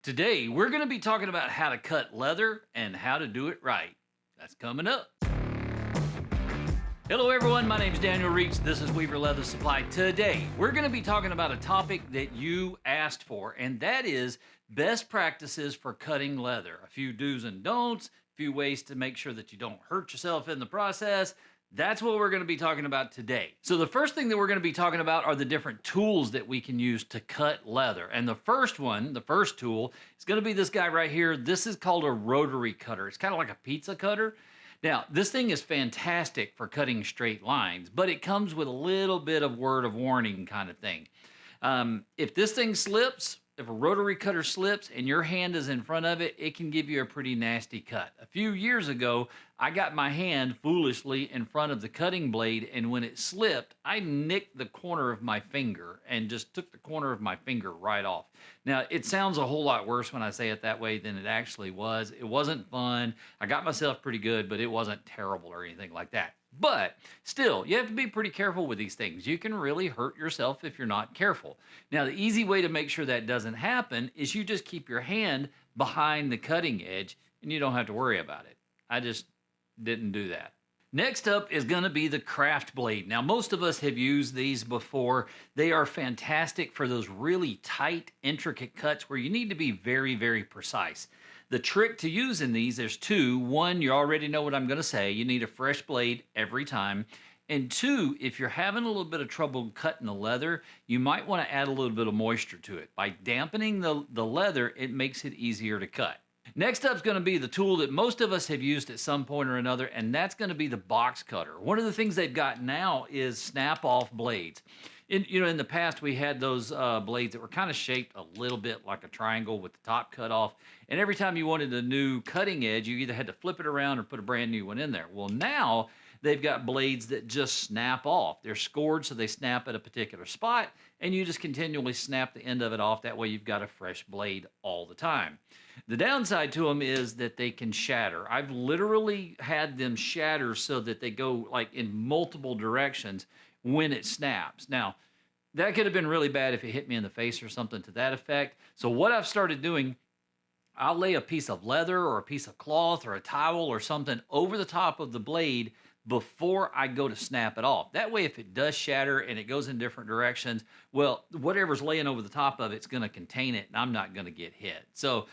Today, we're going to be talking about how to cut leather and how to do it right. That's coming up. Hello, everyone. My name is Daniel Reach. This is Weaver Leather Supply. Today, we're going to be talking about a topic that you asked for, and that is best practices for cutting leather. A few do's and don'ts, a few ways to make sure that you don't hurt yourself in the process. That's what we're going to be talking about today. So the first thing that we're going to be talking about are the different tools that we can use to cut leather. And the first tool, is going to be this guy right here. This is called a rotary cutter. It's kind of like a pizza cutter. Now, this thing is fantastic for cutting straight lines, but it comes with a little bit of word of warning kind of thing. If this thing slips, if a rotary cutter slips and your hand is in front of it, it can give you a pretty nasty cut. A few years ago, I got my hand foolishly in front of the cutting blade, and when it slipped, I nicked the corner of my finger and just took the corner of my finger right off. Now, it sounds a whole lot worse when I say it that way than it actually was. It wasn't fun. I got myself pretty good, but it wasn't terrible or anything like that. But still, you have to be pretty careful with these things. You can really hurt yourself if you're not careful. Now, the easy way to make sure that doesn't happen is you just keep your hand behind the cutting edge and you don't have to worry about it. I just didn't do that. Next up is going to be the craft blade. Now, most of us have used these before. They are fantastic for those really tight, intricate cuts where you need to be very, very precise. The trick to using these, there's two. One, you already know what I'm going to say. You need a fresh blade every time. And two, if you're having a little bit of trouble cutting the leather, you might want to add a little bit of moisture to it. By dampening the leather, it makes it easier to cut. Next up is going to be the tool that most of us have used at some point or another, and that's going to be the box cutter. One of the things they've got now is snap-off blades. In the past, we had those blades that were kind of shaped a little bit like a triangle with the top cut off, and every time you wanted a new cutting edge, you either had to flip it around or put a brand new one in there. Well, now they've got blades that just snap off. They're scored so they snap at a particular spot, and you just continually snap the end of it off. That way you've got a fresh blade all the time. The downside to them is that they can shatter. I've literally had them shatter so that they go like in multiple directions when it snaps. Now, that could have been really bad if it hit me in the face or something to that effect. So what I've started doing, I'll lay a piece of leather or a piece of cloth or a towel or something over the top of the blade before I go to snap it off. That way, if it does shatter and it goes in different directions, well, whatever's laying over the top of it's going to contain it and I'm not going to get hit. So,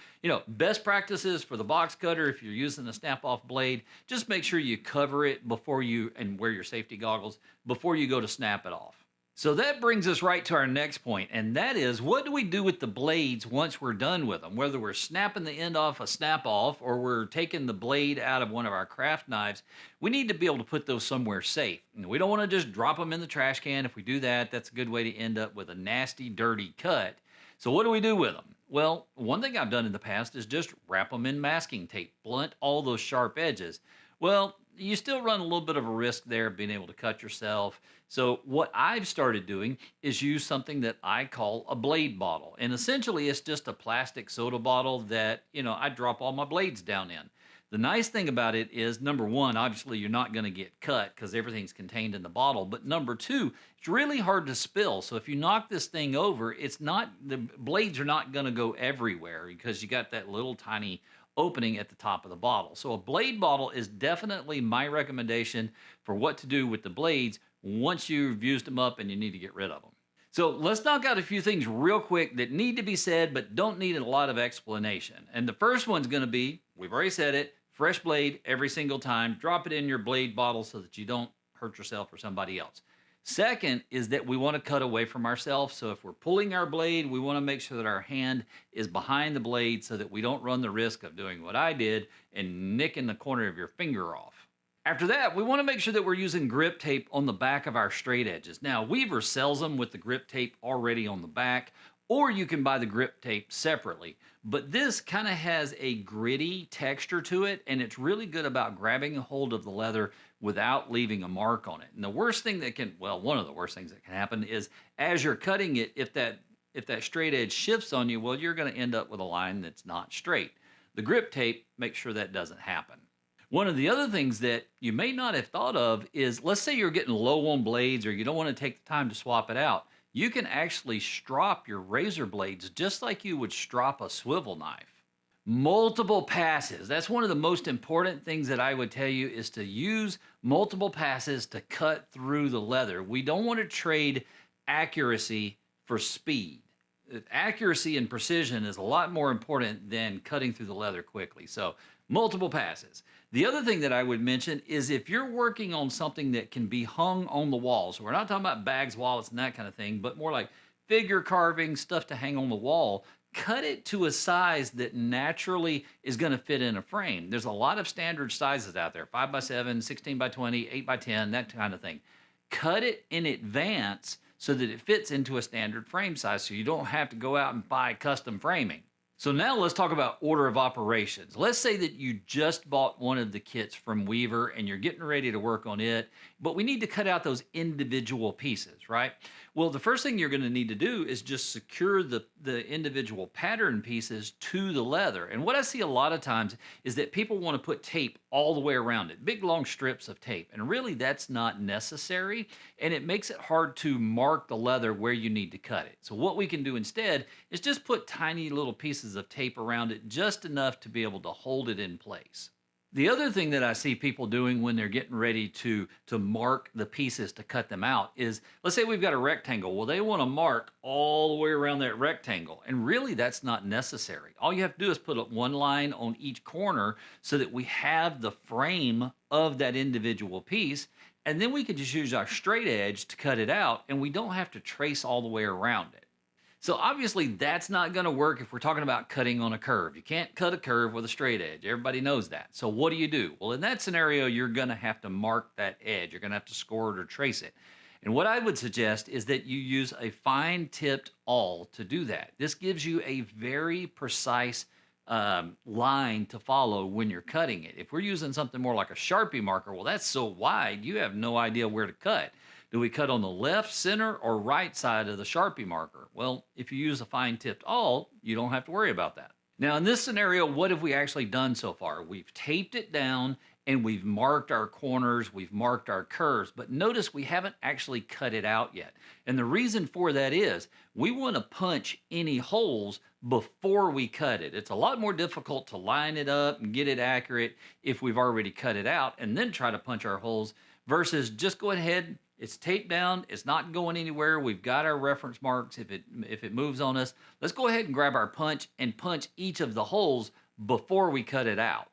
best practices for the box cutter, if you're using a snap-off blade, just make sure you cover it and wear your safety goggles before you go to snap it off. So that brings us right to our next point, and that is, what do we do with the blades once we're done with them? Whether we're snapping the end off a snap-off or we're taking the blade out of one of our craft knives, we need to be able to put those somewhere safe. And we don't want to just drop them in the trash can. If we do that, that's a good way to end up with a nasty, dirty cut. So what do we do with them? Well, one thing I've done in the past is just wrap them in masking tape, blunt all those sharp edges. Well, you still run a little bit of a risk there of being able to cut yourself. So what I've started doing is use something that I call a blade bottle. And essentially it's just a plastic soda bottle that, I drop all my blades down in. The nice thing about it is, number one, obviously you're not going to get cut because everything's contained in the bottle. But number two, it's really hard to spill. So if you knock this thing over, the blades are not going to go everywhere because you got that little tiny opening at the top of the bottle. So a blade bottle is definitely my recommendation for what to do with the blades once you've used them up and you need to get rid of them. So let's knock out a few things real quick that need to be said but don't need a lot of explanation. And the first one's going to be, we've already said it, fresh blade every single time. Drop it in your blade bottle so that you don't hurt yourself or somebody else. Second is that we want to cut away from ourselves. So if we're pulling our blade, we want to make sure that our hand is behind the blade so that we don't run the risk of doing what I did and nicking the corner of your finger off. After that, we want to make sure that we're using grip tape on the back of our straight edges. Now, Weaver sells them with the grip tape already on the back, or you can buy the grip tape separately. But this kind of has a gritty texture to it, and it's really good about grabbing a hold of the leather without leaving a mark on it. And one of the worst things that can happen is as you're cutting it, if that straight edge shifts on you, well, you're going to end up with a line that's not straight. The grip tape makes sure that doesn't happen. One of the other things that you may not have thought of is, let's say you're getting low on blades or you don't want to take the time to swap it out. you can actually strop your razor blades just like you would strop a swivel knife. Multiple passes. That's one of the most important things that I would tell you is to use multiple passes to cut through the leather. We don't want to trade accuracy for speed. Accuracy and precision is a lot more important than cutting through the leather quickly. So, multiple passes. The other thing that I would mention is if you're working on something that can be hung on the wall, so we're not talking about bags, wallets, and that kind of thing, but more like figure carving, stuff to hang on the wall, cut it to a size that naturally is going to fit in a frame. There's a lot of standard sizes out there, 5 by 7, 16 by 20, 8 by 10, that kind of thing. Cut it in advance so that it fits into a standard frame size so you don't have to go out and buy custom framing. So now let's talk about order of operations. Let's say that you just bought one of the kits from Weaver and you're getting ready to work on it, but we need to cut out those individual pieces, right? Well, the first thing you're going to need to do is just secure the individual pattern pieces to the leather. And what I see a lot of times is that people want to put tape all the way around it, big long strips of tape. And really that's not necessary. And it makes it hard to mark the leather where you need to cut it. So what we can do instead is just put tiny little pieces of tape around it, just enough to be able to hold it in place. The other thing that I see people doing when they're getting ready to mark the pieces to cut them out is, let's say we've got a rectangle. Well, they want to mark all the way around that rectangle. And really that's not necessary. All you have to do is put up one line on each corner so that we have the frame of that individual piece. And then we can just use our straight edge to cut it out and we don't have to trace all the way around it. So obviously that's not going to work if we're talking about cutting on a curve. You can't cut a curve with a straight edge. Everybody knows that. So what do? Well, in that scenario, you're going to have to mark that edge. You're going to have to score it or trace it. And what I would suggest is that you use a fine tipped awl to do that. This gives you a very precise line to follow when you're cutting it. If we're using something more like a Sharpie marker, well, that's so wide, you have no idea where to cut. Do we cut on the left, center, or right side of the Sharpie marker? Well, if you use a fine-tipped awl, you don't have to worry about that. Now, in this scenario, what have we actually done so far? We've taped it down, and we've marked our corners, we've marked our curves, but notice we haven't actually cut it out yet. And the reason for that is we want to punch any holes before we cut it. It's a lot more difficult to line it up and get it accurate if we've already cut it out and then try to punch our holes versus just go ahead. It's taped down. It's not going anywhere. We've got our reference marks. If it moves on us, let's go ahead and grab our punch and punch each of the holes before we cut it out.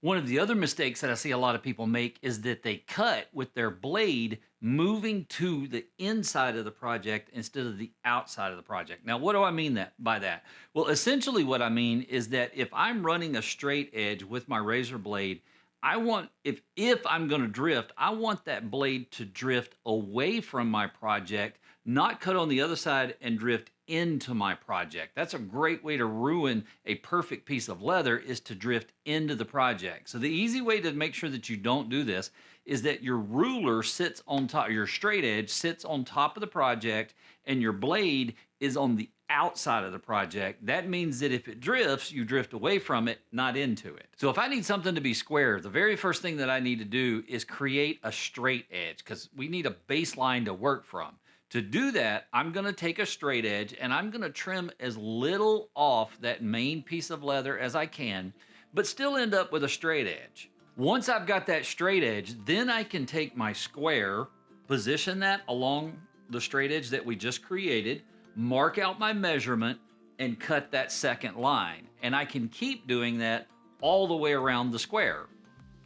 One of the other mistakes that I see a lot of people make is that they cut with their blade moving to the inside of the project instead of the outside of the project. Now, what do I mean by that? Well, essentially what I mean is that if I'm running a straight edge with my razor blade, I want, if I'm going to drift, I want that blade to drift away from my project, not cut on the other side and drift into my project. That's a great way to ruin a perfect piece of leather, is to drift into the project. So the easy way to make sure that you don't do this is that your ruler sits on top, your straight edge sits on top of the project, and your blade is on the outside of the project. That means that if it drifts, you drift away from it, not into it. So if I need something to be square, the very first thing that I need to do is create a straight edge, because we need a baseline to work from. To do that, I'm going to take a straight edge and I'm going to trim as little off that main piece of leather as I can, but still end up with a straight edge. Once I've got that straight edge, then I can take my square, position that along the straight edge that we just created, mark out my measurement, and cut that second line. And I can keep doing that all the way around the square.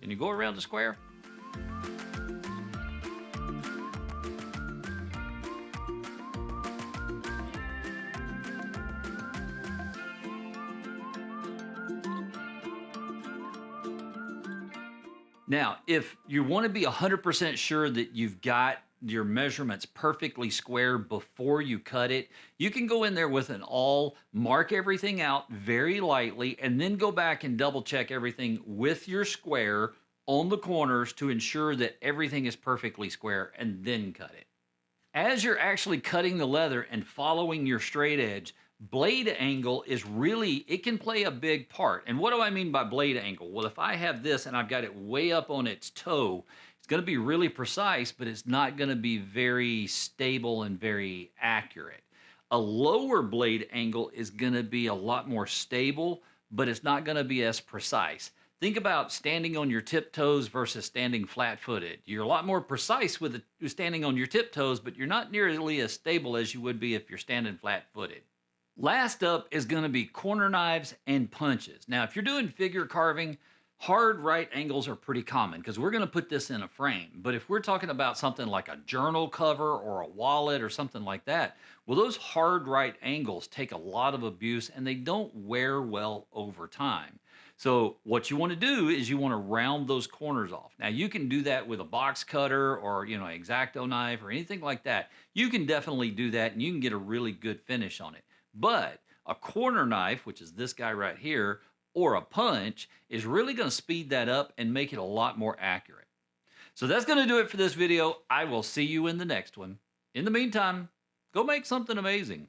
Can you go around the square? Now, if you want to be 100% sure that you've got your measurements perfectly square before you cut it, you can go in there with an awl, mark everything out very lightly, and then go back and double check everything with your square on the corners to ensure that everything is perfectly square, and then cut it. As you're actually cutting the leather and following your straight edge, blade angle is really, it can play a big part. And what do I mean by blade angle? Well, if I have this and I've got it way up on its toe, it's going to be really precise, but it's not going to be very stable and very accurate. A lower blade angle is going to be a lot more stable, but it's not going to be as precise. Think about standing on your tiptoes versus standing flat-footed. You're a lot more precise with standing on your tiptoes, but you're not nearly as stable as you would be if you're standing flat-footed. Last up is going to be corner knives and punches. Now, if you're doing figure carving, hard right angles are pretty common because we're going to put this in a frame. But if we're talking about something like a journal cover or a wallet or something like that, well, those hard right angles take a lot of abuse and they don't wear well over time. So what you want to do is you want to round those corners off. Now you can do that with a box cutter or, X-Acto knife or anything like that. You can definitely do that and you can get a really good finish on it. But a corner knife, which is this guy right here, or a punch, is really going to speed that up and make it a lot more accurate. So that's going to do it for this video. I will see you in the next one. In the meantime, go make something amazing.